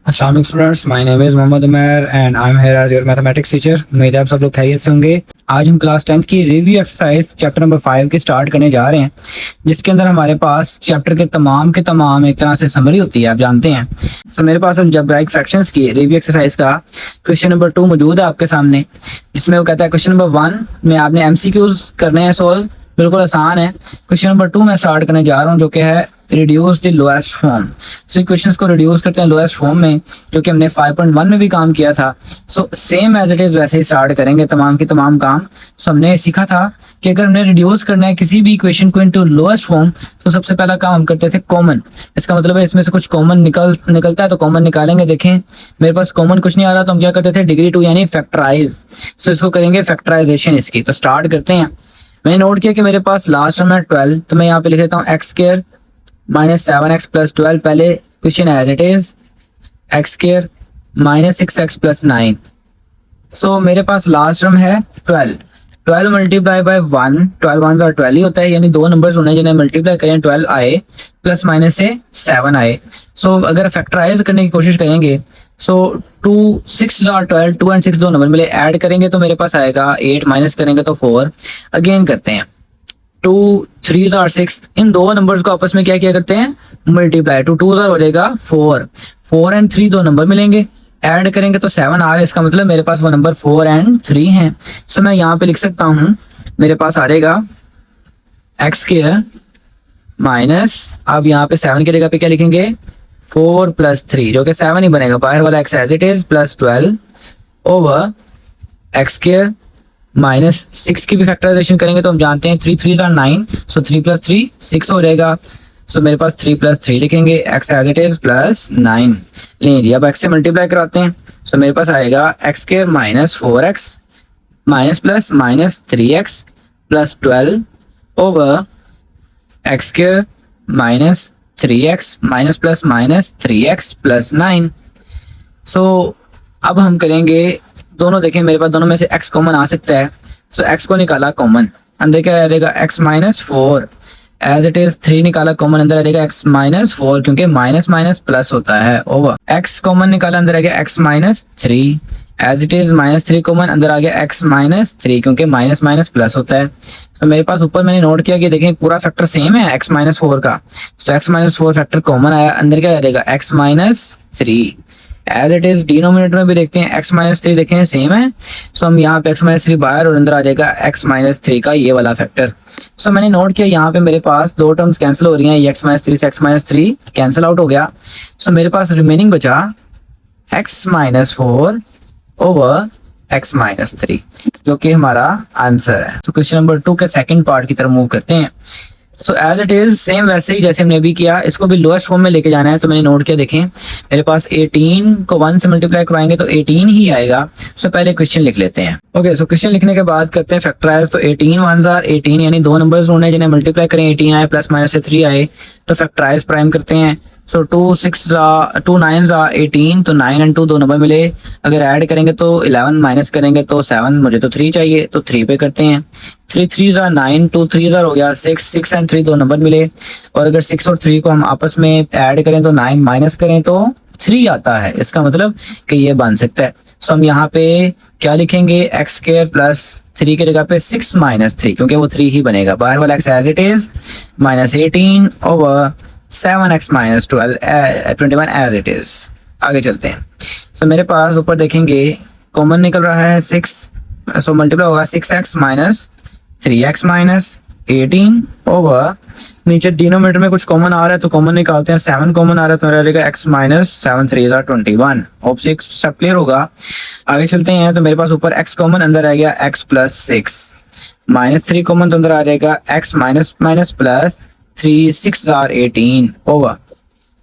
अस्सलाम वालेकुम students, my name is Mohammad Umar and I am here as your mathematics teacher. उम्मीद है आप सब लोग खैरियत से होंगे। आज हम क्लास 10th की रिव्यू एक्सरसाइज चैप्टर नंबर 5 की स्टार्ट करने जा रहे हैं, जिसके अंदर हमारे पास चैप्टर के तमाम एक तरह से समरी होती है, आप जानते हैं। तो मेरे पास अलजेब्राइक फ्रैक्शंस की रिव्यू एक्सरसाइज का क्वेश्चन नंबर 2 मौजूद है आपके सामने, जिसमें वो कहता है क्वेश्चन नंबर 1 में आपने एमसीक्यूज करने हैं सोल्व, बिल्कुल आसान है। क्वेश्चन नंबर 2 में स्टार्ट करने जा रहा हूँ, जो कि है reduce the lowest form. So questions को रिड्यूस करते हैं लोएस्ट फॉर्म में, जो कि हमने 5.1 में भी काम किया था। So same as it is वैसे ही स्टार्ट करेंगे तमाम के तमाम काम। सो हमने सीखा था कि अगर हमने रिड्यूस करना है किसी भी इक्वेशन को इनटू लोएस्ट फॉर्म, तो सबसे पहला काम हम करते थे कॉमन। इसका मतलब है इसमें से कुछ कॉमन निकलता है तो कॉमन निकालेंगे। देखें मेरे पास कॉमन कुछ नहीं आ रहा, तो हम क्या करते थे डिग्री 2 यानी फैक्टराइज। सो इसको करेंगे फैक्टराइजेशन इसकी। तो स्टार्ट करते हैं। मैंने नोट किया कि मेरे पास लास्ट टर्म है 12, तो मैं यहाँ पे लिख देता हूँ x square minus 7x plus 12। पहले question as it is X square minus 6x plus 9। So मेरे पास लास्ट टर्म है 12 मल्टीप्लाई बाय 1, 12 1 और 12 ही होता है, यानी दो नंबर्स होने जिन्हें मल्टीप्लाई करें 12 आए प्लस माइनस से 7 आए। सो अगर फैक्टराइज करने की कोशिश करेंगे, सो 2 6 और 12, 2 एंड 6 दो नंबर मिले ऐड करेंगे तो मेरे पास आएगा 8, माइनस करेंगे तो 4। अगेन करते हैं 2 3 और 6, इन दो नंबर्स को आपस में क्या किया करते हैं मल्टीप्लाई। 2 2 हो जाएगा 4, 4 एंड 3 दो नंबर मिलेंगे, ऐड करेंगे तो 7 आ रहा है। इसका मतलब मेरे पास वो नंबर 4 एंड 3 हैं। सो मैं यहाँ पे लिख सकता हूँ, मेरे पास आ जाएगा एक्स स्क्वायर माइनस, अब यहाँ पे 7 की जगह पे क्या लिखेंगे 4 प्लस 3, जो कि 7 ही बनेगा, बाहर वाला x as it is, plus 12 over X square minus 6 की भी फैक्टराइजेशन करेंगे तो हम जानते हैं 3 3 9, सो 3 प्लस 3 6 हो जाएगा। सो मेरे पास 3 प्लस 3 लिखेंगे, X as it is plus 9 लीजिए। अब एक्स से मल्टीप्लाई कराते हैं, सो मेरे पास आएगा x square minus 4x minus plus minus 3x plus 12 over X square minus 3x minus plus minus 3x plus 9। सो अब हम करेंगे दोनों, देखें मेरे पास दोनों में से x कॉमन आ सकता है। सो x को निकाला कॉमन, अंदर क्या रह जाएगा x minus 4 as it is, 3 निकाला कॉमन, अंदर आ जाएगा x माइनस 4, क्योंकि माइनस माइनस प्लस होता है, ओवर x कॉमन निकाला, अंदर आ गया x minus 3 as it is, minus 3 common, अंदर आ गया x माइनस 3, क्योंकि माइनस माइनस प्लस होता है। तो मेरे पास ऊपर मैंने नोट किया कि देखें पूरा फैक्टर सेम है x माइनस 4 का। तो x माइनस 4 फैक्टर कॉमन आया, अंदर क्या रहेगा x minus 3 as it is. Denominator में भी देखते हैं x माइनस 3, देखें सेम है। सो हम यहाँ पे x माइनस 3 बाहर और अंदर आ जाएगा x माइनस 3 का ये वाला फैक्टर। सो मैंने नोट किया यहाँ पे मेरे पास दो टर्म्स कैंसिल हो रही हैं, x माइनस 3 से x माइनस 3 कैंसिल आउट हो गया। सो मेरे पास रिमेनिंग बचा x minus 4 over x minus 3, जो कि हमारा आंसर है। तो क्वेश्चन नंबर 2 के सेकंड पार्ट की तरफ मूव करते हैं। So as it is same वैसे ही जैसे हमने अभी किया, इसको भी लोएस्ट फॉर्म में लेके जाना है। तो मैंने नोट किया, देखें मेरे पास 18 को 1 से मल्टीप्लाई करवाएंगे तो 18 ही आएगा। सो पहले क्वेश्चन लिख लेते हैं। ओके, सो क्वेश्चन लिखने के बाद करते हैं फैक्टराइज। तो 18 1 आर 18, यानी दो नंबर्स ढूंढने जिन्हें मल्टीप्लाई करें 18 आए प्लस माइनस से 3 आए, तो फैक्टराइज प्राइम करते हैं। सो 2 9 18, तो 9 एंड 2 दो नंबर मिले, अगर ऐड करेंगे तो 11, माइनस करेंगे तो 7, मुझे तो 3 चाहिए तो 3 पे करते हैं। 3 3 9, 2 3 हो गया 6, 6 एंड 3 दो नंबर मिले, और अगर 6 और 3 को हम आपस में ऐड करें तो 9, माइनस करें तो 3 आता है। इसका मतलब कि ये बन सकता है। सो हम यहाँ पे क्या लिखेंगे एक्स स्क्वायर प्लस 3 की जगह पे 6 माइनस 3, क्योंकि वो 3 ही बनेगा, बाहर वाला x as it is, minus 18 over 7x minus 21 as it is. आगे चलते हैं। सो मेरे पास ऊपर देखेंगे कॉमन निकल रहा है 6, सो मल्टीप्लाई होगा 6x minus 3x minus 18 over, नीचे डिनोमिनेटर में कुछ कॉमन आ रहा है तो कॉमन निकालते हैं। 7 कॉमन आ रहा है तो रहेगा x माइनस 7 3 21। होप से स्टेप क्लियर होगा। आगे चलते हैं। तो मेरे पास ऊपर x कॉमन, अंदर आ गया x प्लस 6, माइनस 3 कॉमन तो अंदर आ जाएगा x minus minus plus 3 6 18 over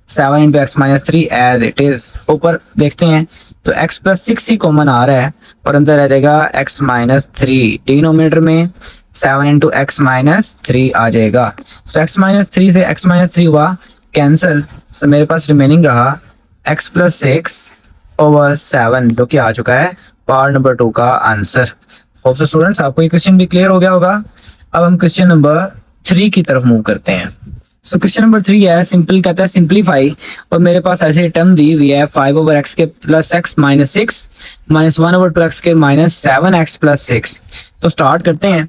7 into x minus 3 as it is. ऊपर देखते हैं तो x प्लस 6 ही कॉमन आ रहा है और अंदर आ जाएगा x माइनस 3, डिनोमिनेटर में 7 इंटू एक्स माइनस 3 आ जाएगा। तो x माइनस 3 से x माइनस 3 हुआ कैंसिल, तो मेरे पास रिमेनिंग रहा x प्लस 6 ओवर 7, जो कि आ चुका है पार्ट नंबर 2 का आंसर। होप सो स्टूडेंट्स आपको ये क्वेश्चन भी क्लियर हो गया होगा। अब हम क्वेश्चन नंबर 3 की तरफ मूव करते हैं। सो क्वेश्चन नंबर 3 है सिंपल, कहता है सिंप्लीफाई, और मेरे पास ऐसे टर्म दी हुई है 5/x के plus x minus 6 minus 1/2x के माइनस 7x प्लस 6। तो स्टार्ट करते हैं।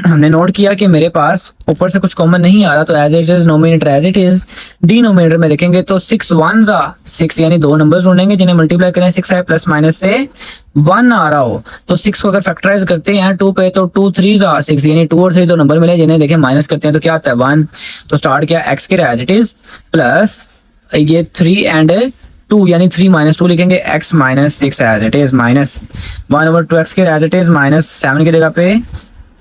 हमने नोट किया कि मेरे पास ऊपर से कुछ कॉमन नहीं आ रहा, तो as it is nominator as it is, denominator में देखेंगे तो 6 1 6 यानी दो नंबर्स ढूंढेंगे जिन्हें मल्टीप्लाई करें 6 है प्लस माइनस से 1 आ रहा हो। तो 6 को अगर फैक्टराइज करते हैं 2 पे तो 2 3 6 यानी 2 और 3 दो नंबर मिले जिन्हें देखें माइनस करते हैं तो क्या आता है 1। तो स्टार्ट किया x के एज इट इज प्लस ये 3 एंड 2 यानी 3 माइनस 2 लिखेंगे x minus 6 as it is minus 1/2x के एज इट इज माइनस 7 की जगह पे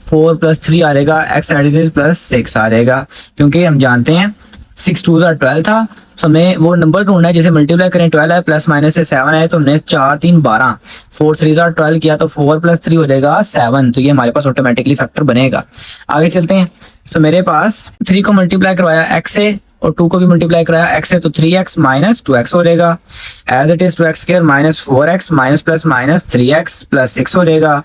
4 प्लस 3 आ जाएगा, x as it is plus 6 आ जाएगा, क्योंकि हम जानते हैं 6 2 12 था। तो हमें वो नंबर ढूंढना है जिसे मल्टीप्लाई करें 12 है प्लस माइनस से 7 है, तो हमने 4 3 12 4 3 12 किया तो 4 प्लस 3 हो जाएगा 7। तो ये हमारे पास ऑटोमेटिकली फैक्टर बनेगा। आगे चलते हैं। तो मेरे पास 3 को मल्टीप्लाई करवाया x से और 2 को भी मल्टीप्लाई कराया x से, तो 3x माइनस 2x हो जाएगा as it is 2x square minus 4x minus plus minus 3x plus 6 हो जाएगा।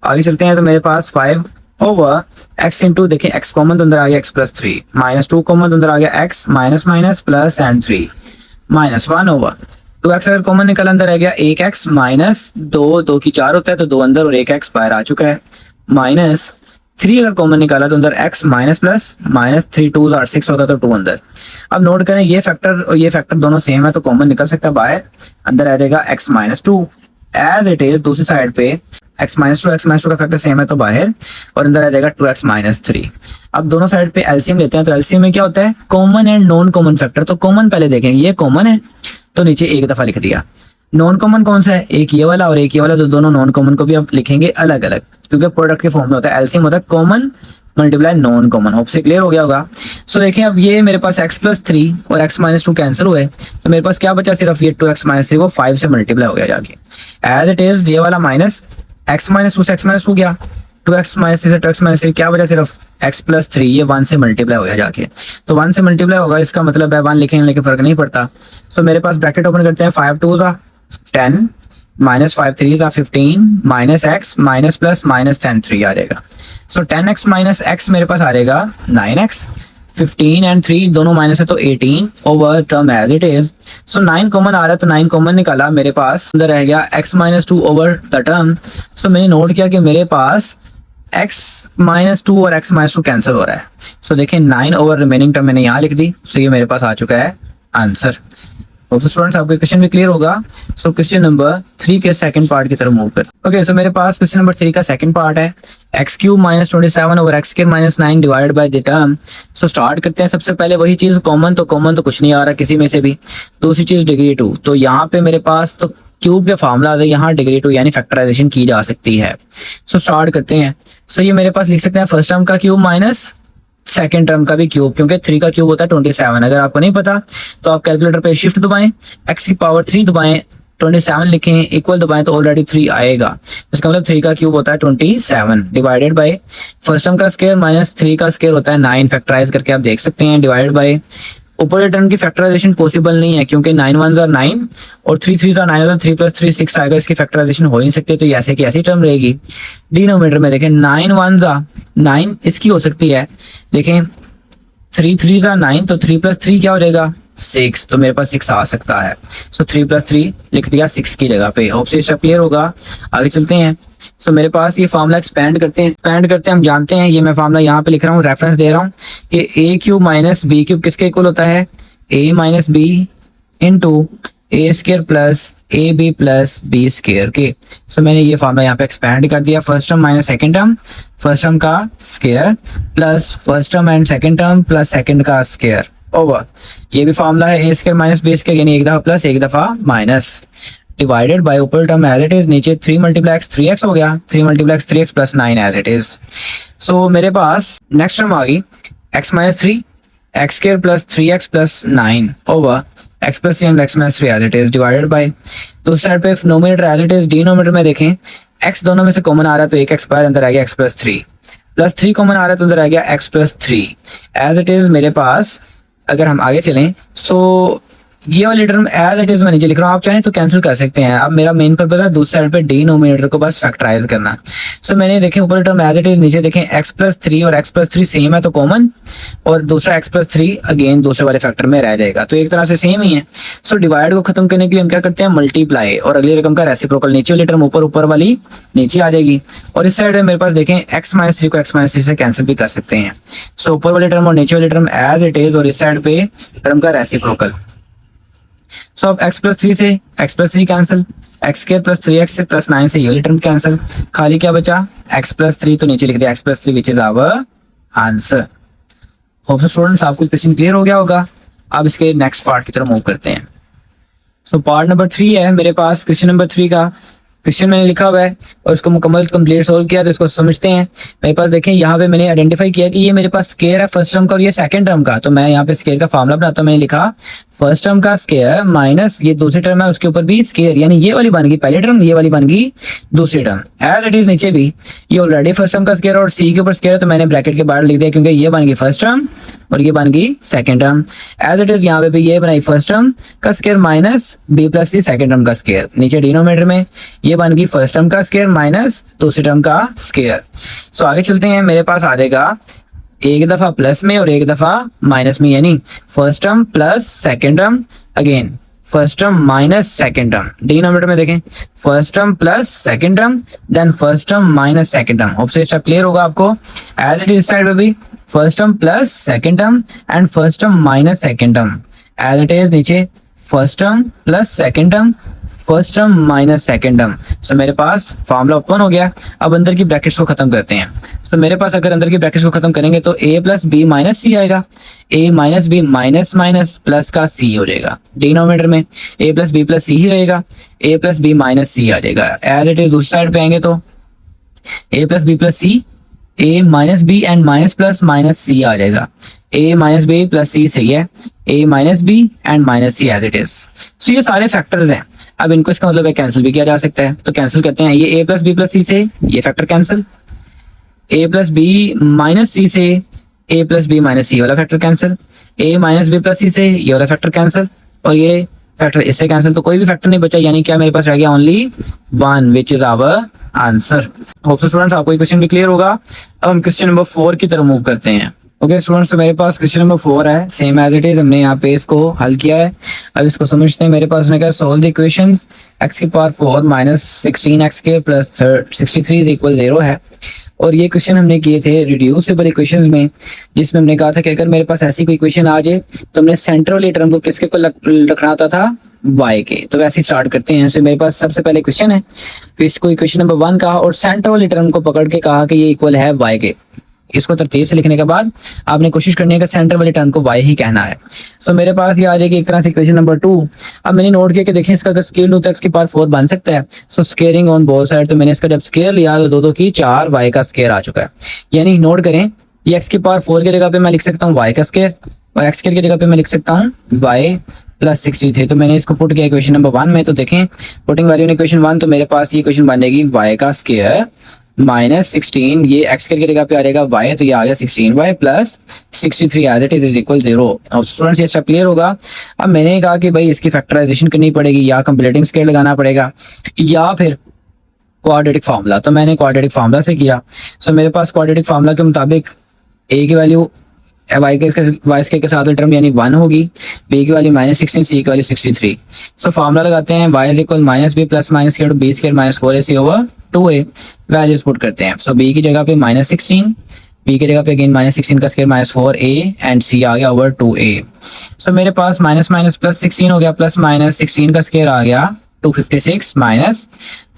आगे चलते हैं। तो मेरे पास 5 ओवर x इंटू, देखिए x कॉमन तो अंदर आ गया x प्लस 3 माइनस 2 कॉमन तो अंदर आ गया x minus minus plus and 3 minus 1 over 2x अगर कॉमन निकल अंदर आ गया 1x माइनस 2 की 4 होता है तो 2 अंदर और 1x बाहर आ चुका है माइनस 3 अगर कॉमन निकाला तो अंदर x माइनस प्लस माइनस 3 2 6 होता है तो 2 अंदर। अब नोट करें ये फैक्टर और ये फैक्टर दोनों सेम है तो कॉमन निकल सकता है बाहर, अंदर आ जाएगा x minus 2 as it is. दूसरी साइड पे x माइनस 2 का फैक्टर सेम है तो बाहर, और अंदर आ जाएगा 2x माइनस 3। अब दोनों साइड पे एलसीएम लेते हैं, तो एलसीएम में क्या होता है common and non common factor. तो कॉमन पहले देखेंगे, ये कॉमन है तो नीचे एक दफा लिख दिया। नॉन कॉमन कौन सा है, एक ये वाला और एक ये वाला, तो दोनों नॉन कॉमन को भी अब लिखेंगे अलग अलग, क्योंकि प्रोडक्ट के फॉर्म में होता है। एलसीएम होता है common multiply non common. Hope so clear हो गया होगा। सो देखिए अब ये मेरे पास x प्लस 3 और x माइनस 2 कैंसिल हुए, तो मेरे पास क्या बचा, सिर्फ ये 2x माइनस 3 वो 5 से मल्टीप्लाई हो गया जाके एज इट इज। ये वाला माइनस x माइनस 2 से x माइनस 2 गया, 2x माइनस 3 से 2x माइनस 3 क्या बचा, सिर्फ x प्लस 3 ये 1 से मल्टीप्लाई हो गया जाके। तो 1 से मल्टीप्लाई होगा, इसका मतलब है 1 लिखेंगे लेकिन फर्क नहीं पड़ता। सो मेरे पास ब्रैकेट ओपन करते हैं, 5 2 10 minus 5 3 15 minus x minus plus minus 10 3 आ जाएगा। सो 10x माइनस x मेरे पास आ जाएगा 9x, 15 एंड 3 दोनों माइनस है तो 18 over term as it is. So 9 common आ रहा है तो 9 कॉमन निकाला, मेरे पास अंदर रह गया x minus 2 over the term. So मैंने नोट किया कि मेरे पास x माइनस 2 और x माइनस 2 कैंसिल हो रहा है। सो देखिए 9 ओवर रिमेनिंग टर्म मैंने यहाँ लिख दी। सो ये मेरे पास आ चुका है आंसर। तो स्टूडेंट्स आपको क्वेश्चन भी क्लियर होगा। सो क्वेश्चन नंबर 3 के सेकंड पार्ट की तरफ मूव कर। ओके सो मेरे पास क्वेश्चन नंबर 3 का सेकंड पार्ट है x cube minus 27 over X square minus 9 divided by the term. So start करते हैं। सबसे पहले वही चीज कॉमन तो कुछ नहीं आ रहा किसी में से भी। दूसरी चीज डिग्री 2, तो यहाँ पे मेरे पास तो क्यूब के फार्मूला है, यहाँ डिग्री 2 यानी फैक्टराइजेशन की जा सकती है। सो स्टार्ट करते हैं। सो ये मेरे पास लिख सकते हैं फर्स्ट टर्म का क्यूब माइनस सेकेंड टर्म का भी क्यूब, क्योंकि 3 का क्यूब होता है 27। अगर आपको नहीं पता तो आप कैलकुलेटर पे शिफ्ट दबाएं, x की पावर 3 दबाएं, 27 लिखें, इक्वल दबाएं तो ऑलरेडी 3 आएगा। इसका मतलब 3 का क्यूब होता है 27 डिवाइडेड बाय फर्स्ट टर्म का स्क्वायर माइनस 3 का स्क्वायर होता है 9। फैक्टराइज करके आप देख सकते हैं डिवाइड बाय ऊपर टर्म की फैक्टराइजेशन पॉसिबल नहीं है, क्योंकि 9 1 are 9 और 3 3 are 9 3 प्लस 3 6 आएगा। इसकी फैक्टराइजेशन हो ही नहीं सकती, तो ये ऐसे की ऐसी टर्म रहेगी। डिनोमिनेटर में देखें 9 1 are 9 इसकी हो सकती है, देखें 3 3 are 9 तो 3 प्लस 3 क्या हो जाएगा 6, तो मेरे पास 6 आ सकता है। सो 3 प्लस 3 लिख दिया 6 की जगह पे। होप से स्टेप क्लियर होगा। आगे चलते हैं। सो मेरे पास ये फार्मूला एक्सपेंड करते हैं। हम जानते हैं, ये मैं फार्मूला यहाँ पे लिख रहा हूँ, रेफरेंस दे रहा हूँ कि A cube minus B cube किसके इक्वल होता है, A minus B into A square plus A B plus B square के। सो मैंने ये फार्मूला यहाँ पे एक्सपेंड कर दिया। First term minus second term, first term का square plus first term and second term plus second का square over ये भी फार्मूला है A square minus B square, यानी एक दफा प्लस एक दफा माइनस डिवाइडेड बाय ऊपर टर्म एज इट इज, नीचे 3 मल्टीप्लाई x 3x हो गया, 3 multiply x 3x plus 9 as it is. So मेरे पास नेक्स्ट टर्म आ गई x minus 3 x square plus 3x plus 9 over x plus 3 x minus 3 as it is divided by तो उस side पे nominator as it is, denominator में देखें x दोनों में से कॉमन आ रहा है तो एक x बाहर, अंदर आ गया x प्लस 3 प्लस 3 कॉमन आ रहा है तो अंदर आ गया x plus 3 as it is. मेरे पास अगर हम आगे चलें, सो ये वाली टर्म एज इट इज मैं नीचे लिख रहा हूँ, आप चाहें तो कैंसिल कर सकते हैं। अब मेरा मेन पर्पज है दूसरी साइड पे डिनोमिनेटर को बस फैक्टराइज करना। सो मैंने देखें ऊपर टर्म एज इट इज, नीचे देखें x+3 और x+3 सेम है तो कॉमन, और दूसरा x+3 अगेन दूसरे वाले फैक्टर में रह जाएगा, तो एक तरह से सेम ही है। सो डिवाइड को खत्म करने के लिए हम क्या करते हैं, मल्टीप्लाई, और अगली रकम का रेसिप्रोकल, नीचे वाली टर्म ऊपर, ऊपर वाली नीचे आ जाएगी। और इस साइड में मेरे पास देखें x-3 को x-3 से कैंसिल भी कर सकते हैं। सो ऊपर वाली टर्म और नीचे वाली टर्म एज इट इज, और इस साइड पे टर्म का रेसिप्रोकल। सो अब x+3 से x+3 कैंसिल, x² + 3x+9 से ये टर्म कैंसिल, खाली क्या बचा x+3, तो नीचे लिख दिया x+3 which is our answer. Hope so students आपको क्वेश्चन क्लियर हो गया होगा। अब इसके नेक्स्ट पार्ट की तरफ मूव करते हैं। सो पार्ट नंबर 3 है मेरे पास, क्वेश्चन नंबर 3 का क्वेश्चन मैंने लिखा हुआ है और इसको मुकम्मल कंप्लीट सोल्व किया, तो इसको समझते हैं। मेरे पास देखें यहाँ पे मैंने आइडेंटिफाई किया कि ये मेरे पास स्केयर है फर्स्ट टर्म का और ये सेकंड टर्म का, तो मैं यहाँ पे स्केयर का फार्मूला बनाता हूँ। मैंने लिखा फर्स्ट टर्म का स्केयर माइनस ये दूसरी टर्म है उसके ऊपर भी स्केयर, यानी ये वाली बन गई पहली टर्म, ये वाली बन गई दूसरी टर्म। एज इट इज नीचे भी ये ऑलरेडी फर्स्ट टर्म का स्केयर और सी के ऊपर स्केयर है, तो मैंने ब्रैकेट के बाहर लिख दिया क्योंकि ये बन गई फर्स्ट टर्म और ये बन गई second term. As it is यहाँ पे भी ये बनाई फर्स्ट टर्म का square minus b+c second term का स्केयर, नीचे डिनोमिनेटर में ये बन गई फर्स्ट टर्म का स्केयर माइनस दूसरी टर्म का स्केयर। सो आगे चलते हैं, मेरे पास आ जाएगा एक दफा प्लस में और एक दफा माइनस में, यानी first term plus second term, again first term minus second term. Denominator में देखें first term plus second term then first term minus second term. Hope से स्टेप क्लियर होगा आपको। एज इट इज साइड में भी first term plus second term and first term minus second term. As it is नीचे first term plus second term first term minus second term. So मेरे पास formula open हो गया। अब अंदर की ब्रैकेट्स को खत्म करते हैं। तो मेरे पास अगर अंदर की ब्रैकेट्स को खत्म करेंगे तो a+b - c आएगा, a - b minus minus plus का c हो जाएगा। डिनोमिनेटर में a+b + c ही रहेगा, a+b - c आ जाएगा। एज इट इज दूसरी साइड पे आएंगे तो a+b + c, a - b and minus plus minus c आ जाएगा। a - b + c सही है, a - b and minus c as it is. So ये सारे फैक्टर्स हैं। अब इनको इसका मतलब है कैंसिल भी किया जा सकता है, तो कैंसिल करते हैं। ये a+b + c से ये फैक्टर कैंसिल, a+b - c से a+b - c वाला factor cancel, a - b + c से ये वाला फैक्टर कैंसिल, और ये फैक्टर इससे कैंसिल, तो कोई भी फैक्टर नहीं बचा, यानी क्या मेरे पास रह गया only 1 which is our answer. Hope so students आपको ये क्वेश्चन भी क्लियर होगा। अब हम क्वेश्चन नंबर 4 की तरफ मूव करते हैं। ओके स्टूडेंट्स, तो मेरे पास क्वेश्चन नंबर 4 है, सेम एज इट इज हमने यहाँ पे इसको हल किया है। अब इसको समझते हैं। मेरे पास उसने कहा solve the equations x⁴ minus 16x² + 63 = 0 है। और ये क्वेश्चन हमने किए थे रिड्यूसिबल इक्वेशंस में, जिसमें हमने कहा था कि अगर मेरे पास ऐसी कोई इक्वेशन आ जाए तो हमने सेंटर वाली टर्म को किसके को रखना होता था, y के। तो वैसे ही स्टार्ट करते हैं। तो मेरे पास सबसे पहले क्वेश्चन है कि इसको इक्वेशन नंबर 1 कहा और सेंटर वाली टर्म को पकड़ के कहा कि ये इक्वल है y के। इसको तरतीब से लिखने के बाद आपने कोशिश करनी है कि सेंटर वाली टर्म को y ही कहना है। सो मेरे पास ये आ जाएगी एक तरह से इक्वेशन नंबर 2। अब मैंने नोट किया कि देखें इसका अगर स्केयर लूं तो x⁴ बन सकता है। सो स्केयरिंग ऑन बोथ साइड, तो मैंने इसका जब स्केयर लिया तो 2 की 4 y का स्केयर आ चुका है। यानी नोट करें ये x⁴ की जगह पे मैं लिख सकता हूँ y का स्केयर और x की जगह पे मैं लिख सकता हूँ y + 63। तो मैंने इसको पुट किया इक्वेशन नंबर 1 में। तो देखें पुटिंग वैल्यू इन इक्वेशन 1, तो मेरे पास ये इक्वेशन बन जाएगी y का स्केयर -16, ये x की जगह पे आ जाएगा y, तो ये आ गया 16y + 63 एज इट इज = 0। अब स्टूडेंट्स ये स्टेप क्लियर होगा। अब मैंने कहा कि भाई इसकी फैक्टराइजेशन करनी पड़ेगी, या कंप्लीटिंग स्केयर लगाना पड़ेगा, या फिर क्वाड्रेटिक फार्मूला। तो मैंने क्वाड्रेटिक फार्मूला से किया। सो मेरे पास क्वाड्रेटिक फार्मूला के मुताबिक a की वैल्यू y के साथ टर्म यानी 1 होगी, b की वैल्यू -16, c की वैल्यू 63। सो फार्मूला लगाते हैं y = -b + -2 b² - 4ac / 2a। Values put करते हैं। सो b की जगह पे -16, b की जगह पे अगेन -16 का स्क्वायर -4a एंड c आ गया ओवर 2a। सो मेरे पास माइनस माइनस +16 हो गया, प्लस -16 का स्क्वायर आ गया 256 माइनस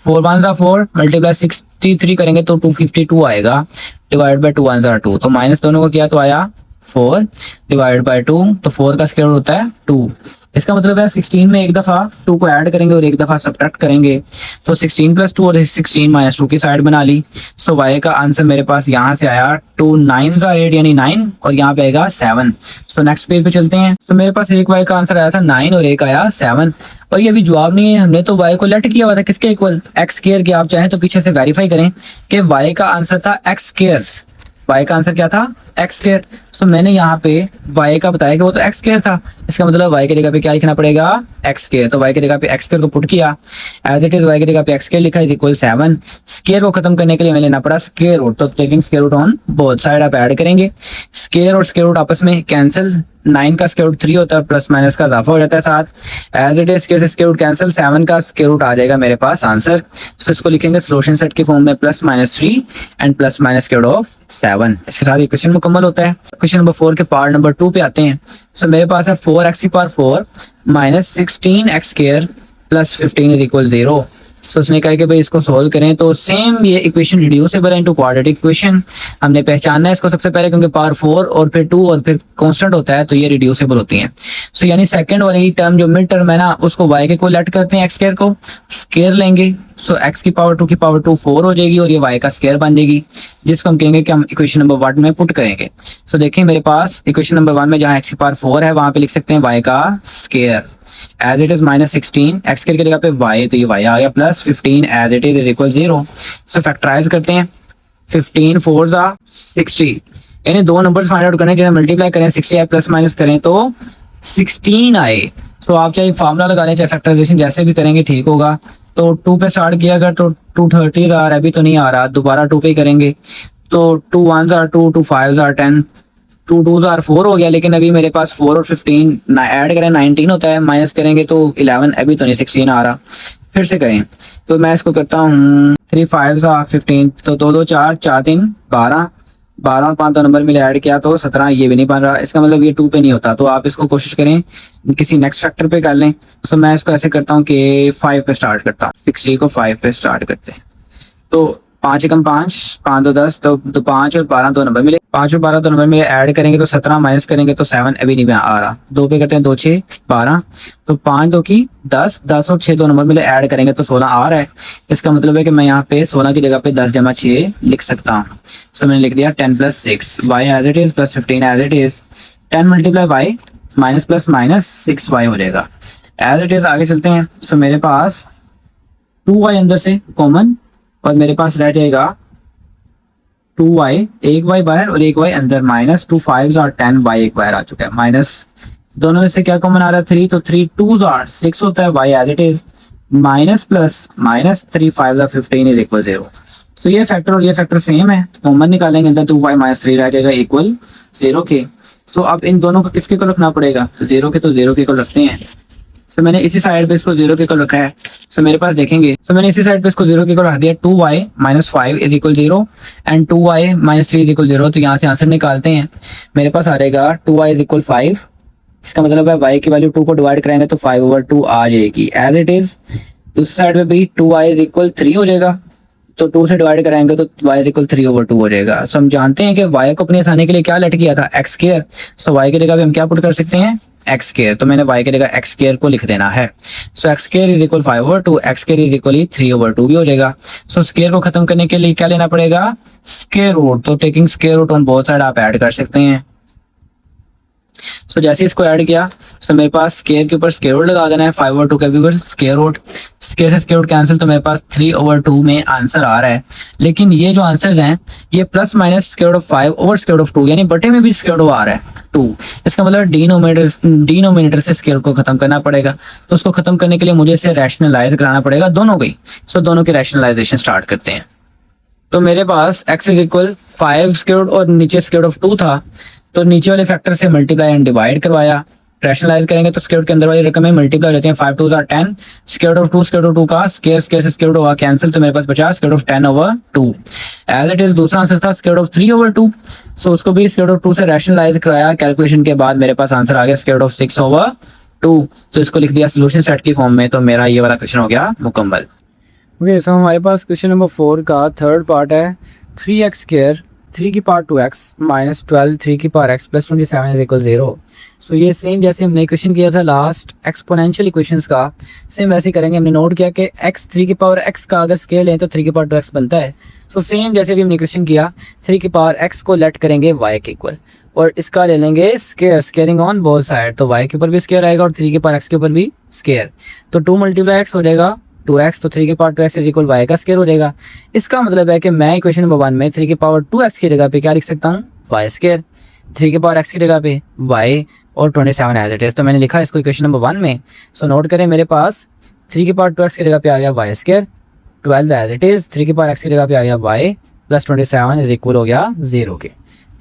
4 × 1 = 4 मल्टीप्लाई 63 करेंगे तो 252 आएगा, डिवाइड बाय 2 × 1 = 2। तो माइनस दोनों को किया तो आया 4 डिवाइड बाय 2, तो 4 का स्क्वायर होता है 2। इसका मतलब है 16 में एक दफा 2 को ऐड करेंगे और एक दफा सब्ट्रैक्ट करेंगे, तो 16 + 2 और 16 - 2 की साइड बना ली। सो y का आंसर मेरे पास यहाँ से आया 2 × 9 = 8 यानी 9, और यहाँ पे आएगा 7। सो नेक्स्ट पेज पे चलते हैं। तो मेरे पास एक y का आंसर आया था 9 और एक आया 7, और ये अभी जवाब नहीं है, हमने तो y को लेट किया हुआ था किसके इक्वल, x² के। आप चाहें तो पीछे से वेरीफाई करें कि y का आंसर था x²। y का आंसर क्या था, x²। सो मैंने यहाँ पे y का बताया कि वो तो x स्क्वायर था, इसका मतलब y की जगह पे क्या लिखना पड़ेगा, x स्क्वायर। तो y की जगह पे x स्क्वायर को पुट किया, एज इट इज y की जगह पे x स्क्वायर लिखा इज इक्वल 7। स्क्वायर को खत्म करने के लिए मैंने लेना पड़ा स्क्वायर रूट, तो taking square root on both side आप ऐड करेंगे, स्क्वायर और स्क्वायर रूट आपस में कैंसिल, 9 का स्क्वायर रूट 3 होता है, प्लस माइनस का इजाफा हो जाता है साथ, एज इट इज स्क्वायर से स्क्वायर रूट कैंसिल, 7 का स्क्वायर रूट आ जाएगा मेरे पास आंसर। सो इसको लिखेंगे सॉल्यूशन सेट के फॉर्म में plus minus 3 and plus minus square root of 7। इसके साथ ये क्वेश्चन मुकम्मल होता है। क्वेश्चन नंबर 4 के पार्ट नंबर 2 पे आते हैं। सो मेरे पास है 4x की power 4 minus 16x square plus 15 is equal 0। सो उसने कहा कि भाई इसको सोल्व करें, तो सेम ये इक्वेशन रिड्यूसेबल है इनटू क्वाड्रेटिक इक्वेशन। हमने पहचानना है इसको सबसे पहले, क्योंकि पावर 4 और फिर 2 और फिर कांस्टेंट होता है, तो ये रिड्यूसेबल होती हैं। सो यानी सेकंड वाली टर्म जो मिड टर्म है ना, उसको y के को लेट करते हैं, x स्क्वायर को स्क्वायर लेंगे। सो x की पावर 2 की पावर 2 4 हो जाएगी और ये y का स्क्वायर बन जाएगी, जिसको हम कहेंगे कि हम इक्वेशन नंबर 1 में पुट करेंगे। सो देखिए मेरे पास इक्वेशन नंबर 1 में जहाँ x की पावर 4 है वहां पे लिख सकते हैं y का square as it is minus 16, x square की जगह पे y, तो ये y आ गया, plus 15 as it is equal 0। So factorise करते हैं, 15 4 जा 60, यानी दो नंबर फाइंड आउट करें, जिन्हें मल्टीप्लाई करें 60 आए प्लस माइनस करें तो 16 आए। सो आप चाहे फार्मूला लगा लें चाहे फैक्टराइजेशन जैसे भी करेंगे ठीक होगा। तो 2 पे स्टार्ट किया अगर तो 2 30 आ रहा है, अभी तो नहीं आ रहा, दोबारा 2 पे ही करेंगे। तो 2 1 आर 2, 2 5 आर 10, 2 2 आर 4 हो गया, लेकिन अभी मेरे पास 4 और 15 ऐड करें 19 होता है, माइनस करेंगे तो 11, अभी तो नहीं 16 आ रहा। फिर से करें तो मैं इसको करता हूँ 3 5 15, तो 2 2 4 4 3 12, 12 और 5 दो नंबर मिले ऐड किया तो 17, ये भी नहीं बन रहा, इसका मतलब ये 2 पे नहीं होता। तो आप इसको कोशिश करें किसी नेक्स्ट फैक्टर पे कर लें। तो मैं इसको ऐसे करता हूँ कि 5 पे स्टार्ट करता हूँ, 60 को 5 पे स्टार्ट करते हैं। तो 5 एकम 5, 5 2 10, तो 5 और 12 दो नंबर मिले, 5 और 12 दो नंबर मिले ऐड करेंगे तो 17, माइनस करेंगे तो 7, अभी नहीं आ रहा। 2 पे करते हैं 2 6 12, तो 5 2 की 10, 10 और 6 दो नंबर मिले ऐड करेंगे तो 16 आ रहा है। इसका मतलब है कि मैं यहाँ पे 16 की जगह पे 10 जमा 6 लिख सकता हूँ। सो मैंने लिख दिया 10 plus 6 y as it is plus 15 as it is, 10 multiply y minus plus minus 6 y हो जाएगा एज इट इज। आगे चलते हैं। सो मेरे पास 2 वाई अंदर से कॉमन और मेरे पास रह जाएगा 2y, एक y बाहर और एक y अंदर, माइनस 2 5 और 10 y एक बाहर आ चुका है, माइनस दोनों में से क्या कॉमन आ रहा है 3, तो 3 2 और 6 होता है, y as it is minus plus minus 3 5 और 15 इज इक्वल 0। सो ये फैक्टर और ये फैक्टर सेम है, तो कॉमन निकालेंगे अंदर 2y माइनस 3 रह जाएगा इक्वल 0 के। सो अब इन दोनों को किसके को रखना पड़ेगा, 0 के, तो 0 के को रखते हैं। सो मैंने इसी साइड पे इसको 0 के को रखा है। सो मेरे पास देखेंगे, सो मैंने इसी साइड पे इसको 0 के को रख दिया, 2y minus 5 is equal 0 and 2y minus 3 is equal 0। तो यहाँ से आंसर निकालते हैं, मेरे पास आ जाएगा 2y इज इक्वल 5, इसका मतलब है y की वैल्यू 2 को डिवाइड करेंगे तो 5/2 आ जाएगी एज इट इज। दूसरी साइड पे भी 2y इज इक्वल 3 हो जाएगा, तो 2 से डिवाइड कराएंगे तो y इज इक्वल 3/2 हो जाएगा। सो हम जानते हैं कि y को अपनी आसानी के लिए क्या लेट किया था, x स्क्वायर। सो y की जगह पे हम क्या पुट कर सकते हैं, एक्स स्क्वायर, तो मैंने y की जगह एक्स स्क्वायर को लिख देना है। So X square is equal 5/2, X square is equally 3/2 भी हो जाएगा। सो स्क्वायर को खत्म करने के लिए क्या लेना पड़ेगा, स्क्वायर रूट, तो taking square root on both side आप ऐड कर सकते हैं। सो जैसे इसको ऐड किया, सो मेरे पास स्क्वायर के ऊपर स्क्वायर रूट लगा देना है, 5/2 के ऊपर स्क्वायर रूट, स्क्वायर से स्क्वायर रूट कैंसिल, तो मेरे पास 3/2 में आंसर आ रहा है। लेकिन ये जो आंसर्स हैं ये plus minus square root of 5 over square root of 2, यानी बटे में भी स्क्वायर रूट आ रहा है 2। इसका मतलब डिनोमिनेटर से स्क्वायर को खत्म करना पड़ेगा, तो उसको खत्म करने के लिए मुझे इसे रैशनलाइज कराना पड़ेगा दोनों को ही। सो दोनों की रैशनलाइजेशन स्टार्ट करते हैं। तो मेरे पास x is equal 5 square root और नीचे स्क्वायर रूट ऑफ 2 था, तो नीचे वाले फैक्टर से मल्टीप्लाई एंड डिवाइड करवाया, रैशनलाइज करेंगे तो स्क्वायर रूट के अंदर वाली रकम में मल्टीप्लाई हो जाती है, 5 2 are 10, square root of 2 square root 2 का स्क्वायर, स्क्वायर से स्क्वायर रूट हुआ कैंसिल, तो मेरे पास बचा square root of 10/2 as it is. दूसरा आंसर था स्क्वायर रूट ऑफ 3/2, सो उसको भी स्क्वायर रूट ऑफ 2 से रैशनलाइज कराया, कैलकुलेशन के बाद मेरे पास आंसर आ गया स्क्वायर रूट ऑफ 6/2, तो इसको लिख दिया सोल्यूशन सेट की फॉर्म में। तो मेरा ये वाला क्वेश्चन हो गया मुकम्मल। ओके, सो हमारे पास क्वेश्चन नंबर 4 का थर्ड पार्ट है 3x स्क्वायर 3 की पावर 2x माइनस 12 3 की power x plus 27 is equal 0। सो ये सेम जैसे हमने क्वेश्चन किया था लास्ट एक्सपोनेंशियल इक्वेशंस का, सेम वैसे करेंगे। हमने नोट किया कि x 3 की पावर x का अगर स्केयर लें तो 3 की पावर 2x बनता है। सो सेम जैसे भी हमने क्वेश्चन किया, 3 की पावर x को लेट करेंगे y के इक्वल और इसका ले लेंगे square, squaring on both side, तो y के ऊपर भी स्केयर आएगा और 3 की पावर x के ऊपर भी स्केयर, तो 2 मल्टीप्लाई x हो जाएगा 2x, तो 3 की power 2x is equal y का स्क्वायर हो जाएगा। इसका मतलब है कि मैं इक्वेशन नंबर 1 में 3 की पावर 2x की जगह पे क्या लिख सकता हूँ, y स्क्वायर। 3 के पावर x की जगह पे y और 27 एज इट इज। तो मैंने लिखा इसको इक्वेशन नंबर 1 में। सो नोट करें, मेरे पास 3 के पावर 2x की जगह पे आ गया y square, 12 as it is. 3 के पावर x की जगह पे आ गया y प्लस 27 इज इक्वल हो गया 0 के।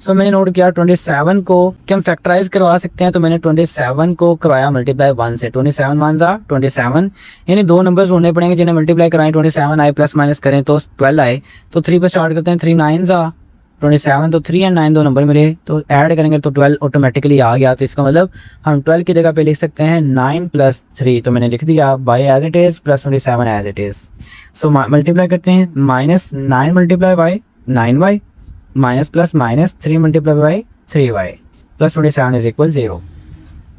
सो मैंने नोट किया 27 को कि हम फैक्टराइज करवा सकते हैं, तो मैंने 27 को करवाया मल्टीप्लाई 1 से। 27 1 जा 27, यानी दो नंबर्स ढूंढने पड़ेंगे जिन्हें मल्टीप्लाई कराएं। 27 आए प्लस माइनस करें तो 12 आए, तो 3 पे स्टार्ट करते हैं। 3 9 जा 27, तो 3 एंड 9 दो नंबर मिले, तो ऐड करेंगे तो 12 ऑटोमेटिकली आ गया। तो इसका मतलब हम 12 की जगह पे लिख सकते हैं 9 प्लस 3, तो मैंने लिख दिया y as it is plus 27 as it is. So multiply करते हैं, minus 9 multiply y 9y minus plus minus 3 multiply by 3y plus 27 is equal 0।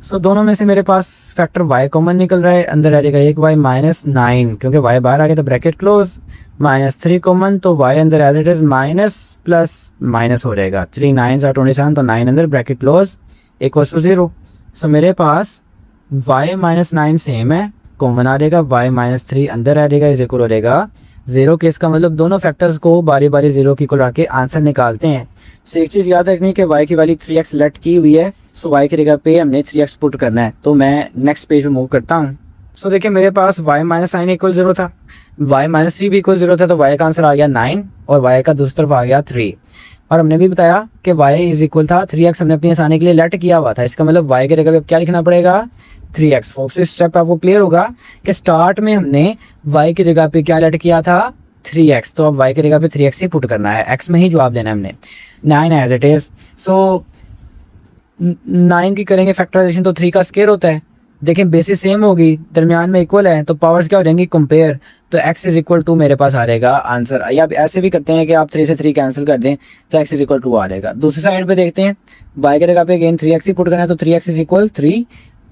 सो दोनों में से मेरे पास फैक्टर y कॉमन निकल रहा है, अंदर रहेगा एक y माइनस 9, क्योंकि y बाहर आ गया तो ब्रैकेट क्लोज, माइनस 3 कॉमन, तो y अंदर as it is minus plus minus हो जाएगा। 3 9 27, तो 9 अंदर bracket close equal to 0। So मेरे पास y माइनस 9 सेम है, कॉमन आ जाएगा, y माइनस 3 अंदर आ जाएगा, इज इक्वल हो जाएगा 0 के। इसका मतलब दोनों फैक्टर्स को बारी बारी 0 की इक्वल रख आंसर निकालते हैं। सो एक चीज़ याद रखनी है कि y की वैल्यू 3x लेट की हुई है, सो y की जगह पे हमने 3x पुट करना है। तो मैं नेक्स्ट पेज पे मूव करता हूँ। सो देखिए, मेरे पास y माइनस 9 इक्वल 0 था, y माइनस 3 भी इक्वल 0 था, तो y का आंसर आ गया 9 और y का दूसरी तरफ आ गया 3। और हमने भी बताया कि y इज इक्वल था 3x, हमने अपनी आसानी के लिए लेट किया हुआ था। इसका मतलब y की जगह पे क्या लिखना पड़ेगा 3x। होप से स्टेप आपको क्लियर होगा कि स्टार्ट में हमने y की जगह पे क्या लेट किया था 3x, तो अब y की जगह पे 3x ही पुट करना है, x में ही जवाब देना है हमने। 9 एज इट इज। सो 9 की करेंगे फैक्टराइजेशन तो 3 का स्क्वायर होता है। देखें बेसिस सेम होगी, दरमियान में इक्वल है, तो पावर्स क्या हो जाएंगी कंपेयर, तो x इज इक्वल टू मेरे पास आ जाएगा आंसर। या ऐसे भी करते हैं कि आप 3 से 3 कैंसिल कर दें तो x इज इक्वल टू आ जाएगा। दूसरी साइड पे देखते हैं, y की जगह पे अगेन 3x ही पुट करना है, तो 3x इज इक्वल 3,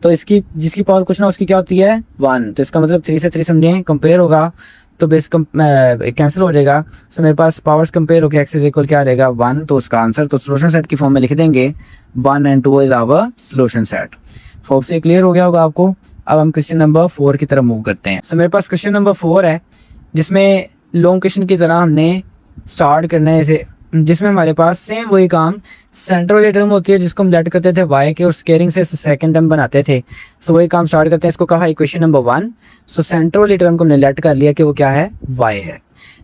तो इसकी जिसकी पावर कुछ ना उसकी क्या होती है 1, तो इसका मतलब 3 से 3 समझें कंपेयर होगा, तो बेस कैंसिल हो जाएगा। सो मेरे पास पावर्स कंपेयर होकर x इज इक्वल क्या आ जाएगा 1, तो उसका आंसर तो सोल्यूशन सेट की फॉर्म में लिख देंगे 1 and 2 is our solution set. Hope so clear हो गया होगा आपको। अब हम क्वेश्चन नंबर 4 की तरफ मूव करते हैं। सो मेरे पास क्वेश्चन नंबर 4 है, जिसमें लॉन्ग क्वेश्चन की तरह हमने स्टार्ट करना है इसे, जिसमें हमारे पास सेम वही काम सेंट्रल वाली टर्म होती है जिसको हम लेट करते थे y के और स्केयरिंग से सेकंड टर्म बनाते थे। सो वही काम स्टार्ट करते हैं। इसको कहा इक्वेशन नंबर 1। सो सेंट्रल वाली टर्म को हमने लेट कर लिया कि वो क्या है y है।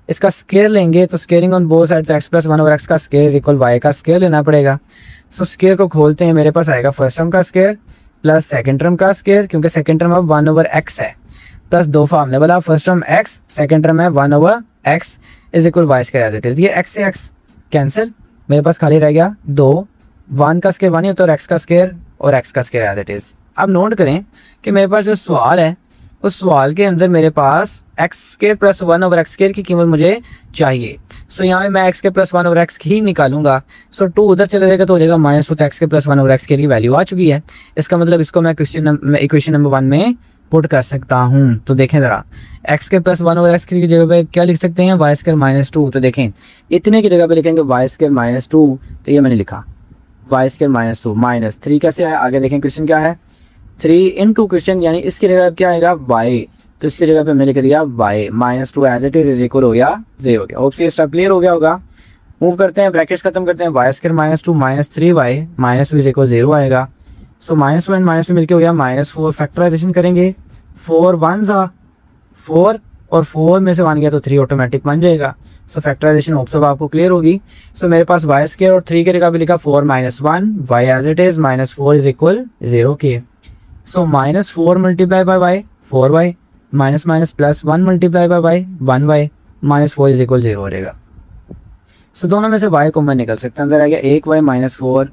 इसका स्केयर लेंगे तो squaring on both side x plus 1 और x का स्केयर इज इक्वल y का स्केयर लेना पड़ेगा। सो स्केयर को खोलते हैं, मेरे पास आएगा फर्स्ट टर्म का स्केयर प्लस सेकंड टर्म का स्केयर, क्योंकि सेकंड टर्म अब 1 ओवर x है, प्लस दो फॉर्म ने बोला first term x, second term है 1 over x is equal y square as it is. ये x से x कैंसिल, मेरे पास खाली रह गया 2, 1 का स्केयर 1 ही होता है और x का स्केयर और x का स्केयर एज इट इज। अब नोट करें कि मेरे पास जो सवाल है उस सवाल के अंदर मेरे पास x square plus 1 over x square की कीमत मुझे चाहिए। सो यहाँ पे मैं x के प्लस 1 ओवर x ही निकालूंगा। सो 2 उधर चले जाएगा तो हो जाएगा माइनस 2, तो x के प्लस 1 ओवर x स्केयर की वैल्यू आ चुकी है। इसका मतलब इसको मैं इक्वेशन नंबर 1 में पुट कर सकता हूँ। तो देखें ज़रा, x के प्लस 1 ओवर x की जगह पे क्या लिख सकते हैं y स्क्वायर माइनस 2। तो देखें इतने की जगह पे लिखेंगे y स्क्वायर माइनस 2, तो ये मैंने लिखा y स्क्वायर माइनस 2 माइनस 3 कैसे आया। आगे देखें क्वेश्चन क्या है 3 इंटू क्वेश्चन, यानी इसकी जगह क्या आएगा y, तो इसकी जगह पे मैंने लिख दिया y minus 2 as it is equal हो गया 0 हो गया। होप से स्टेप क्लियर हो गया होगा। मूव करते हैं, ब्रैकेट्स खत्म करते हैं, y square minus 2 minus 3y minus 2 is equal 0 आएगा। सो माइनस 2 एंड माइनस 2 मिलकर हो गया माइनस 4। फैक्टराइजेशन करेंगे 4 1 जा 4 और 4 में से 1 गया तो 3 ऑटोमेटिक बन जाएगा। सो फैक्टराइजेशन होप सब आपको क्लियर होगी। सो मेरे पास y स्क्वायर और 3 के जगह पे लिखा 4 minus 1 y as it is minus 4 is equal 0 के। So minus 4 multiply by y 4y minus minus plus 1 multiply by y 1y minus 4 is equal 0 हो जाएगा। सो दोनों में से y कॉमन निकल सकता है, अंदर आ गया 1y माइनस 4,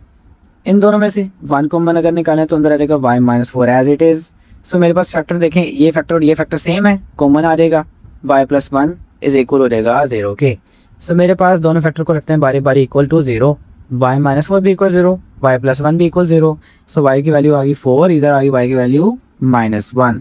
इन दोनों में से 1 कॉमन अगर निकालें तो अंदर आ जाएगा y minus 4 as it is. So मेरे पास फैक्टर देखें, ये फैक्टर और ये फैक्टर सेम है, कॉमन आ जाएगा y प्लस 1 इज इक्वल हो जाएगा 0 के। सो मेरे पास दोनों फैक्टर को रखते हैं बारी बारी इक्वल टू 0, y माइनस 4 भी इक्वल 0, y प्लस 1 भी इक्वल 0। सो y की वैल्यू आ गई 4, इधर आ गई y की वैल्यू माइनस 1।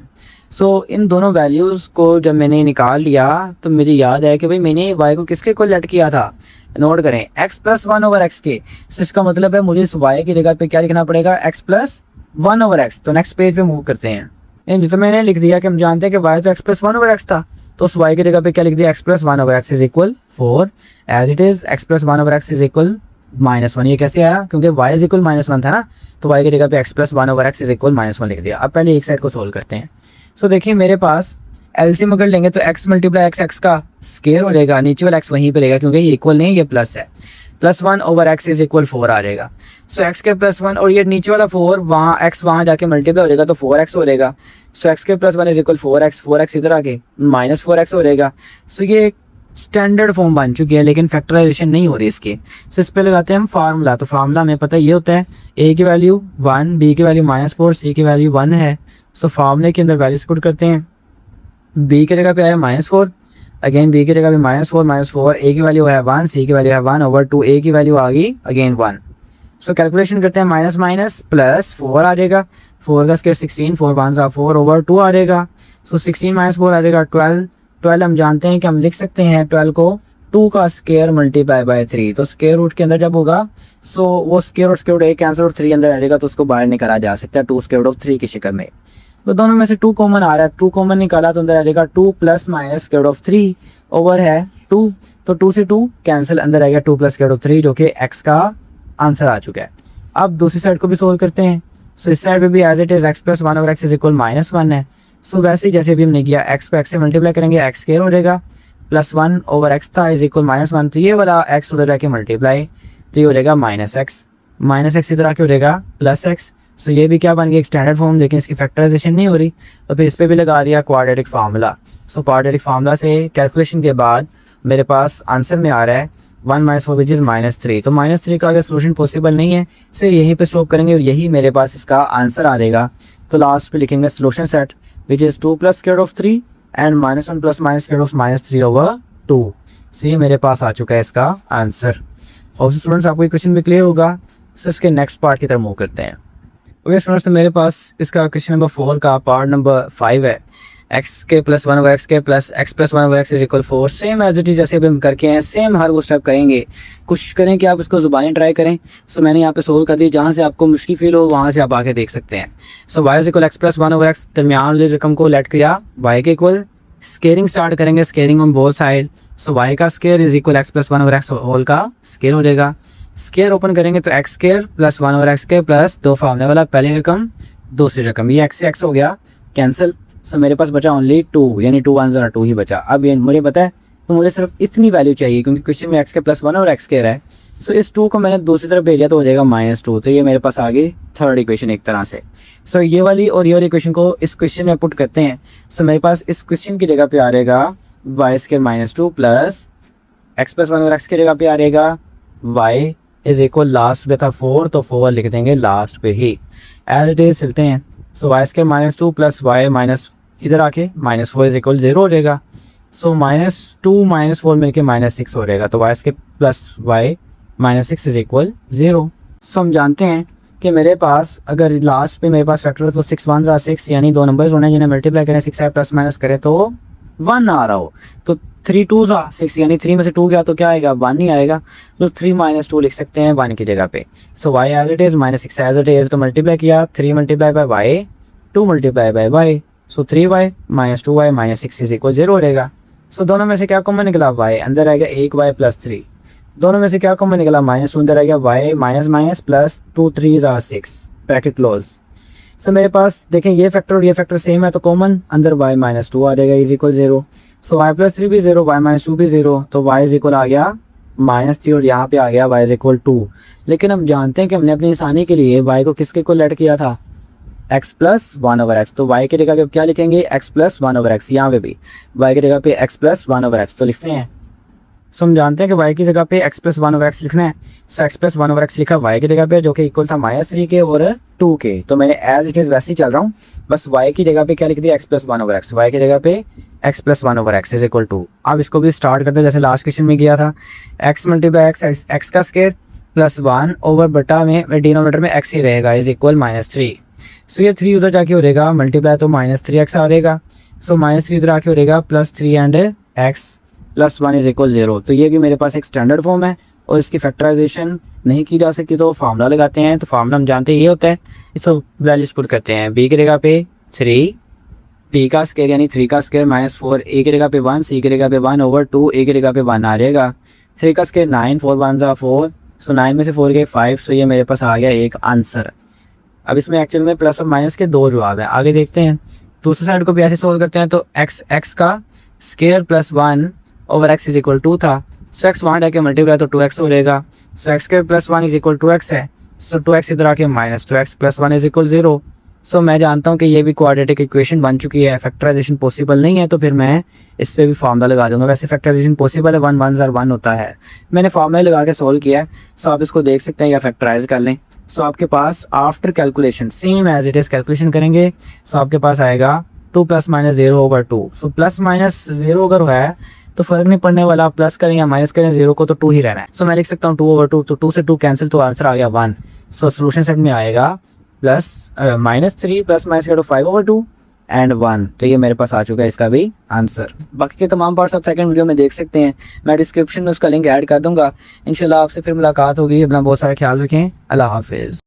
सो इन दोनों वैल्यूज़ को जब मैंने निकाल लिया तो मुझे याद है कि भाई मैंने y को किसके को लेट किया था, नोट करें x प्लस 1 ओवर x के। सो इसका मतलब है मुझे इस y की जगह पे क्या लिखना पड़ेगा x प्लस 1 ओवर x। तो नेक्स्ट पेज पे मूव करते हैं। जैसे मैंने लिख दिया कि हम जानते हैं कि y तो x प्लस 1 ओवर x था, तो उस y की जगह पे क्या लिख दिया x plus 1 over x is equal 4 as it is. x plus 1 over x is equal -1। ये कैसे आया? क्योंकि y इज इक्वल -1 था ना, तो y की जगह पे x plus 1/x is equal -1 लिख दिया। अब पहले एक साइड को सोल्व करते हैं। सो देखिए मेरे पास एलसीएम अगर लेंगे तो x मल्टीप्लाई x का स्केयर हो जाएगा, नीचे वाला x वहीं पे रहेगा क्योंकि ये इक्वल नहीं, ये प्लस है। +1/x इज इक्वल 4 आ जाएगा। सो x के +1 और ये नीचे वाला 4 वहाँ x वहाँ जाके मल्टीप्लाई हो जाएगा तो 4x हो जाएगा। सो x के +1 इज इक्वल 4x इधर आके -4x हो जाएगा। सो ये स्टैंडर्ड फॉर्म बन चुकी है, लेकिन फैक्टराइजेशन नहीं हो रही इसकी। सो इस पे लगाते हैं हम फार्मूला। तो फार्मूला हमें पता है ये होता है a की वैल्यू 1, b की वैल्यू -4, c की वैल्यू 1 है। सो फार्मूले के अंदर वैल्यूज पुट करते हैं। b की जगह पे आया -4, अगेन b की जगह पे -4, a की वैल्यू है 1, c की वैल्यू है 1/2, a की वैल्यू आ गई अगेन 1। सो कैलकुलेशन करते हैं, माइनस माइनस प्लस 4 आ जाएगा, 4 का स्क्वायर 16, 4 1 4/2 आ जाएगा। सो 16 - 4 आ जाएगा 12 हम जानते हैं कि हम लिख सकते हैं 12 को 2 का स्क्वायर मल्टीप्लाई बाय 3। तो स्क्वायर रूट के अंदर जब होगा सो वो स्क्वायर रूट एक कैंसिल और 3 अंदर आ जाएगा, तो उसको बाहर निकाला जा सकता है 2 स्क्वायर रूट ऑफ 3 की शक्ल में। तो दोनों में से 2 कॉमन आ रहा है, 2 कॉमन निकाला तो अंदर आ जाएगा 2 plus minus square root of 3 over है 2, तो 2 से 2 कैंसिल, अंदर आएगा 2 प्लस स्क्वायर रूट ऑफ 3 जो कि x का आंसर आ चुका है। अब दूसरी साइड को भी सोल्व करते हैं। सो इस साइड पे भी as it is x plus 1/x is equal -1 है। सो वैसे ही जैसे भी हमने किया x को x से मल्टीप्लाई करेंगे, x स्क्वायर हो जाएगा, +1/x था इज इक्वल -1, तो ये वाला x उधर जाके मल्टीप्लाई, तो ये हो जाएगा -x इधर आके हो जाएगा +x। सो ये भी क्या बन गया, एक स्टैंडर्ड फॉर्म, लेकिन इसकी फैक्टराइजेशन नहीं हो रही, तो फिर इस पर भी लगा दिया quadratic formula. So quadratic formula से कैलकुलेशन के बाद मेरे पास आंसर में आ रहा है 1 - 4 विच इज़ -3। तो -3 का अगर सोल्यूशन पॉसिबल नहीं है सो यहीं पे स्टॉप करेंगे और यही मेरे पास इसका आंसर आ रहेगा। तो लास्ट पे लिखेंगे solution set which is 2 plus square root of 3 and -1 plus minus square root of -3/2। So ये मेरे पास आ चुका है इसका आंसर। और स्टूडेंट्स आपको ये क्वेश्चन भी क्लियर होगा। सो इसके नेक्स्ट पार्ट की तरफ मूव करते हैं। ओके स्टूडेंट्स, तो मेरे पास इसका क्वेश्चन नंबर 4 का पार्ट नंबर 5 है। x के प्लस 1/x के plus x plus 1/x is equal 4। Same as it is जैसे अभी हम करके हैं, सेम हर वो स्टेप करेंगे। कोशिश करें कि आप इसको जुबानी ट्राई करें। सो मैंने यहाँ पे सोल्व कर दी, जहाँ से आपको मुश्किल फील हो वहाँ से आप आके देख सकते हैं। So y is equal x plus 1/x, दरमियान वाली रकम को लेट किया y के इक्वल, स्केयरिंग स्टार्ट करेंगे, squaring on both side. So y का square is equal x plus 1/x whole का स्केयर हो जाएगा। स्केयर ओपन करेंगे तो x square plus 1/x square plus 2 फार्मूले वाला पहली रकम दूसरी रकम, ये x से x हो गया कैंसिल। सो मेरे पास बचा ओनली 2, यानी 2 1 2 ही बचा। अब ये मुझे पता है तो मुझे सिर्फ इतनी वैल्यू चाहिए क्योंकि क्वेश्चन में x के प्लस 1 और x स्केयर है। सो इस 2 को मैंने दूसरी तरफ भेजा तो हो जाएगा -2। तो ये मेरे पास आ गई थर्ड इक्वेशन एक तरह से। सो ये वाली और ये वाली इक्वेशन को इस क्वेश्चन में पुट करते हैं। सो मेरे पास इस क्वेश्चन की जगह पे आ रहेगा y square -2 plus x plus 1 और x की जगह पे आ रहेगा y इज इक्वल, लास्ट पे था 4 तो 4 लिख देंगे लास्ट पे ही, एज इट इज चलते हैं। So y square -2 plus y minus इधर आके -4 इज इक्वल 0 हो जाएगा। सो -2 -4 मिलके -6 हो जाएगा, तो y square plus y -6 is equal 0। सो हम जानते हैं कि मेरे पास अगर लास्ट पे मेरे पास फैक्टर तो 6 1 6, यानी 2 नंबर्स होने जिन्हें मल्टीप्लाई करें 6 प्लस माइनस करें तो 1 आ रहा हो, तो 3 2 6, यानी 3 में से 2 गया तो क्या आएगा, 1 ही आएगा। तो 3 - 2 लिख सकते हैं 1 की जगह पे। So y as it is -6 as it is, तो मल्टीप्लाई किया 3 multiply by y 2 multiply by y, so 3y - 2y -6 is equal 0 हो जाएगा। सो दोनों में से क्या कॉमन निकला, y अंदर आएगा 1y प्लस 3, दोनों में से क्या कॉमन निकला, -2 अंदर आएगा y minus plus 2 3 6 bracket close. So मेरे पास देखें ये फैक्टर और ये फैक्टर सेम है तो कॉमन अंदर y -2 आ जाएगा is equal 0। So y plus 3 भी 0, y -2 भी 0, तो y इज इक्वल आ गया -3 और यहाँ पे आ गया y इज इक्वल 2। लेकिन हम जानते हैं कि हमने अपनी आसानी के लिए y को किसके को लेट किया था, x प्लस 1/x, तो y की जगह पे क्या लिखेंगे, x प्लस 1/x, यहाँ पे भी y की जगह पे x प्लस 1/x तो लिखते हैं। सो हम जानते हैं कि y की जगह पे x प्लस 1/x लिखना है। सो x प्लस 1/x लिखा y की जगह पे जो कि इक्वल था -3 के और 2 के, तो मैंने एज इट इज वैसे ही चल रहा हूँ, बस y की जगह पे क्या लिख दिया, x प्लस 1/x, y की जगह पे x plus 1/x is equal 2। अब इसको भी स्टार्ट करते हैं जैसे लास्ट क्वेश्चन में किया था, x मल्टीप्लाई x का स्क्वायर प्लस 1 ओवर बटा में डिनोमिनेटर में x ही रहेगा इज इक्वल -3। सो ये 3 उधर जाके हो रहेगा मल्टीप्लाई तो -3x आ रहेगा। सो -3 इधर आके हो रहेगा +3 and x plus 1 is equal 0। तो ये भी मेरे पास एक स्टैंडर्ड फॉर्म है और इसकी फैक्टराइजेशन नहीं की जा सकती, तो फार्मूला लगाते हैं। तो फार्मूला हम जानते हैं ये होता है, इसको वैल्यूज पुट करते हैं, b की जगह पे 3, p का स्क्वायर यानी 3 का स्क्वायर -4, a की जगह पे 1, c की जगह पे 1/2, a की जगह पे 1 आ जाएगा। 3 का स्क्वायर 9, 4 1 4, सो 9 में से 4 गए 5, सो ये मेरे पास आ गया एक आंसर। अब इसमें एक्चुअल में प्लस और माइनस के 2 जवाब है। आगे देखते हैं, दूसरी साइड को भी ऐसे सोल्व करते हैं। तो x का square plus 1 over x is equal 2 था, सो x वहाँ जाके मल्टीप्लाई तो 2x हो जाएगा। So X square plus 1 is equal 2x है, सो 2x इधर आके minus 2x plus 1 is equal 0। So मैं जानता हूँ कि ये भी क्वाड्रेटिक इक्वेशन बन चुकी है। फैक्टराइजेशन पॉसिबल नहीं है तो फिर मैं इस पर भी फार्मूला लगा दूंगा। वैसे फैक्टराइजेशन पॉसिबल है, 1 1 ज़र 1 होता है। मैंने फार्मूला लगा के सोल्व किया है, सो आप इसको देख सकते हैं या फैक्टराइज कर लें। सो आपके पास after calculation same as it is calculation करेंगे, सो आपके पास आएगा 2 + -0 ओवर 2। सो प्लस माइनस 0 अगर हुआ है तो फर्क नहीं पड़ने वाला, प्लस करें या माइनस करें 0 को तो 2 ही रहना है। सो मैं लिख सकता हूँ 2 ओवर 2, तो 2 से 2 कैंसिल तो आंसर आ गया 1। सो सोल्यूशन सेट में आएगा -3 + -5 ओवर 2 एंड 1। तो ये मेरे पास आ चुका है इसका भी आंसर। बाकी के तमाम पार्ट्स आप सेकंड वीडियो में देख सकते हैं, मैं डिस्क्रिप्शन में उसका लिंक ऐड कर दूंगा। इंशाल्लाह आपसे फिर मुलाकात होगी। अपना बहुत सारा ख्याल रखें। अल्लाह हाफिज़।